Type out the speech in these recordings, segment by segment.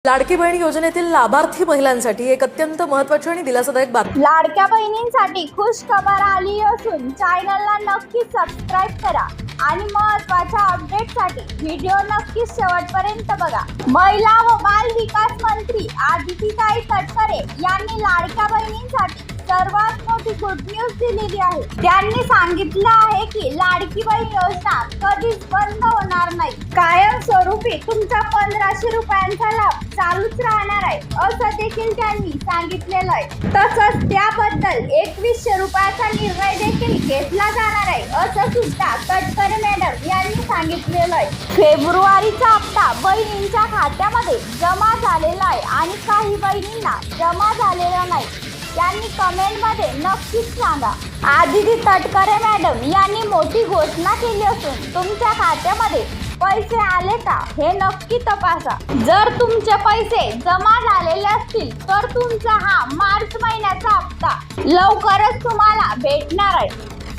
लाडकी बहीण योजनेतील लाभार्थी महिलांसाठी एक अत्यंत महत्त्वाची आणि दिलासादायक बातमी. लाडक्या बहिणींसाठी खुश खबर आली असून चॅनलला नक्की सबस्क्राइब करा आणि महत्त्वाच्या अपडेटसाठी व्हिडिओ नक्की शेवटपर्यंत बघा. महिला व बाल विकास मंत्री आदितीताई तटकरे यांनी लाडक्या बहिणींसाठी सर्वात मोठी गुड न्यूज दिलेली आहे. त्यांनी सांगितलं आहे की लाडकी बहीण योजना कधीच बंद होणार नाही. कायमस्वरूपी तुमचा 1500 रुपयांचा लाभ चालूच राहणार आहे असं देखील त्यांनी सांगितलेलं आहे. तसंच त्याबद्दल 2100 रुपयाचा निर्णय देखील घेतला जाणार आहे असं सुद्धा तटकरे मॅडम यांनी सांगितलेलं आहे. फेब्रुवारीचा हप्ता बहिणींच्या खात्यामध्ये जमा झालेला आहे आणि काही बहिणींना जमा झालेला नाही. त्यांनी कमेंटमध्ये नक्कीच सांगा. आदिती तटकरे मॅडम यांनी मोठी घोषणा केली असून तुमच्या खात्यामध्ये पैसे आले का हे नक्की तपासा. जर तुमचे पैसे जमा झालेले असतील तर तुमचा हा मार्च महिन्याचा हप्ता लवकरच तुम्हाला भेटणार आहे.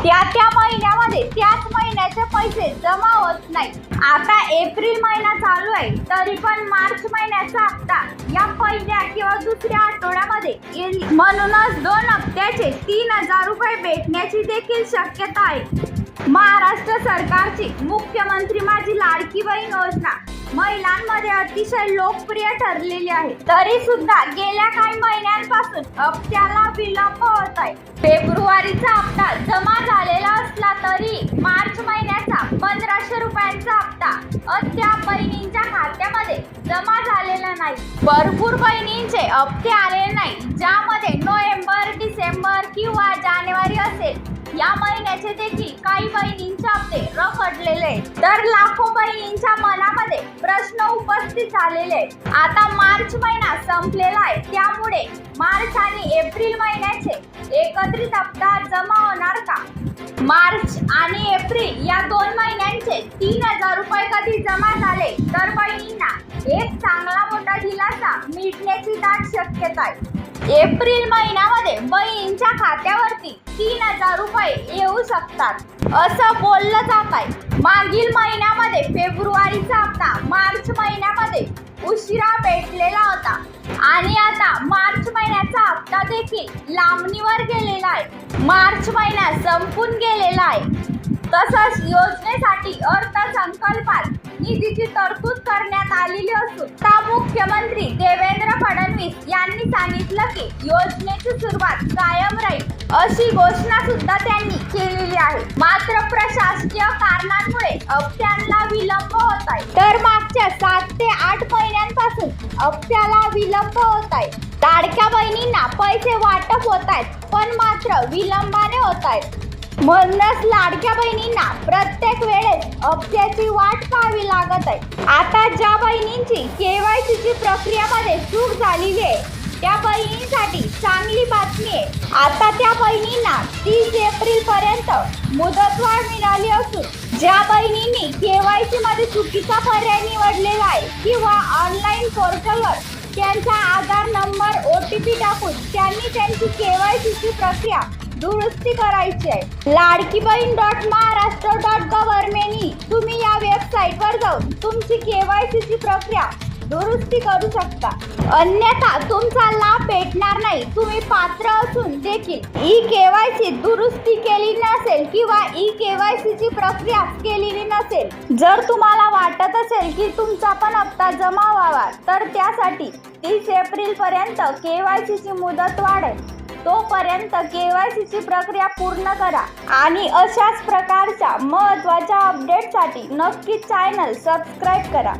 त्या महिन्यामध्ये त्याच महिन्याचे पैसे जमा होत नाही. आता एप्रिल महिना चालू आहे तरी पण मार्च महिन्याचा हप्ता या पहिल्या किंवा दुसऱ्या आठवड्यामध्ये येईल. म्हणूनच 2 हप्त्याचे 3000 रुपये भेटण्याची देखील शक्यता आहे. महाराष्ट्र सरकारची मुख्यमंत्री माझी लाडकी बहीण योजना महिलांमध्ये अतिशय लोकप्रिय ठरलेली आहे. तरी सुद्धा गेल्या काही महिन्यांपासून हप्त्याला विलंब होत आहे. फेब्रुवारीचा हप्ता जमा झालेला असला तरी मार्च महिन्याचा 1500 रुपयांचा हप्ता अद्याप बहिणींच्या खात्यामध्ये जमा झालेला नाही. भरपूर बहिणींचे हप्ते आलेले नाही, ज्यामध्ये नोव्हेंबर, डिसेंबर किंवा जानेवारी असेल. या महिन्याचे देखील काही बहिणींचे हप्ते रखडलेले आहेत. तर लाखो बहिणींच्या मनामध्ये प्रश्न उपस्थित झालेले आहेत. आता मार्च महिना संपलेला आहे, त्यामुळे मार्च आणि एप्रिल महिन्याचे एकत्रित हप्ता जमा होणार का? मार्च आणि एप्रिल या 2 महिन्यांचे 3000 रुपये कधी जमा झाले तर बहिणींना एक चांगला मोठा दिलासा मिळण्याची दाट शक्यता आहे. एप्रिल महिन्यामध्ये बहिणींच्या खात्यावरती 3000 रुपये येऊ शकतात असं बोललं जात आहे. मागील महिन्यामध्ये फेब्रुवारीचा हप्ता मार्च महिन्यामध्ये उशिरा भेटलेला होता आणि आता मार्च महिन्याचा हप्ता देखील लांबणीवर गेलेला आहे. मार्च महिना संपून गेलेला आहे. तसंच योजनेसाठी अर्थसंकल्पात निधीची तरतूद करण्यात आलेली असून मुख्यमंत्री देवेंद्र फडणवीस यांनी सांगितलं की योजनेची सुरुवात कायम राहील अशी घोषणा सुद्धा त्यांनी केलेली आहे. मात्र प्रशासकीय कारणांमुळे हप्त्यांना विलंब होत आहे. तर मागच्या 7 ते 8 महिन्यांपासून हप्त्याला विलंब होत आहे. लाडक्या बहिणींना पैसे वाटप होत आहेत पण मात्र विलंबाने होत आहेत. म्हणूनच लाडक्या बहिणींना प्रत्येक वेळेस हप्त्याची वाट पाहावी लागत आहे. आता ज्या बहिणींची केवायसीची प्रक्रियामध्ये चूक झालेली आहे त्या बहिणींसाठी चांगली बातमी आहे. आता त्या बहिणींना 30 एप्रिल पर्यंत मुदतवाढ मिळाली असून ज्या बहिणींनी केवायसी मध्ये चुकीचा पर्याय निवडलेला आहे किंवा ऑनलाईन पोर्टलवर त्यांचा आधार नंबर OTP टाकून त्यांनी त्यांची केवायसीची प्रक्रिया दुरुस्ती करायची आहे. ladkibaheen.maharashtra.gov तुम्ही या वेबसाईटवर जाऊन तुमची केवायसीची प्रक्रिया दुरुस्ती करू शकता. अन्यथा तुमचा लाभ भेटणार नाही. तुम्ही पात्र असून देखील ई-केवायसी दुरुस्ती केली नसेल किंवा ई-केवायसीची प्रक्रिया केलेली नसेल. जर तुम्हाला वाटत असेल की तुमचा पण हप्ता जमा व्हावा तर त्यासाठी 30 एप्रिल पर्यंत केवायसीची मुदत वाढेल. तोपर्यंत केवायसीची प्रक्रिया पूर्ण करा आणि अशाच प्रकारच्या महत्त्वाच्या अपडेटसाठी नक्कीच चॅनल सबस्क्राईब करा.